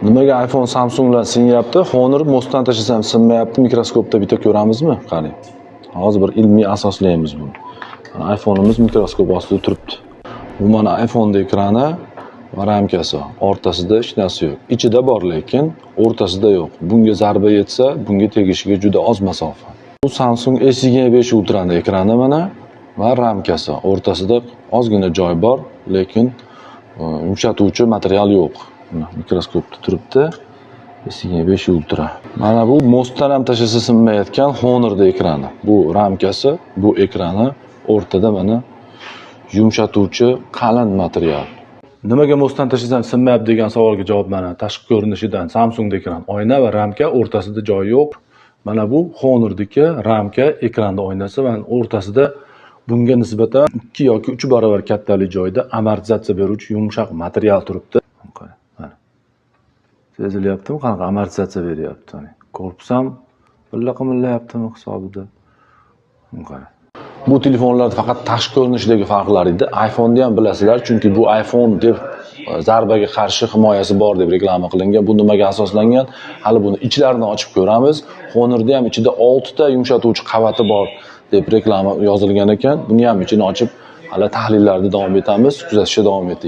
Nimaga iPhone Samsunglar sinyapti? Honor mostdan tashlasam sinmayapti. Mikroskopda bitta ko'ramizmi? Qarang. Hozir bir ilmiy asoslaymiz buni. Mana iPhone'imiz mikroskop ostida turibdi. Bu mana iPhone'ning ekrani va ramkasi. O'rtasida hech narsa yo'q. Ichida bor lekin o'rtasida yo'q. Bunga zarba yetsa, bunga tegishiga juda oz masofa. Bu Samsung S25 Ultra'ning ekrani mana va ramkasi. O'rtasida ozgina joy bor, lekin yumshatuvchi material yo'q. Mikroskopda turibdi. S25 Ultra. Mana bu mostdan ham tashlasa sinmayotgan Honor'ning ekrani. Bu ramkasi, bu ekrani, o'rtada mana yumshatuvchi qalin material. Nimaga mostdan tashlasam sinmayapti degan savolga javob mana tashqi ko'rinishidan Samsung ekran, oyna va ramka o'rtasida joy yo'q. Mana bu Honor'diki ramka, ekranda oynasi va o'rtasida bunga nisbatan 2 yoki 3 barobar kattalik joyda amortizatsiya beruvchi yumshoq material turibdi. Mana. Sezilyaptimi? Qanaqa amortizatsiya beryapti? Korpus ham billayaptimi hisobida? Qara. Bu telefonlar faqat tashqi ko'rinishidagi farqlar edi. iPhone'ni ham bilasizlar, chunki bu iPhone deb zarbaga qarshi himoyasi bor deb reklama qilingan. Bu nimaga asoslangan? Hali buni ichlarini ochib ko'ramiz. Honor'da ham ichida 6 ta yumshatuvchi qavati bor deb reklama yozilgan ekan. Buni ham ichini ochib hali tahlillarni davom etamiz, kuzatishda davom eting.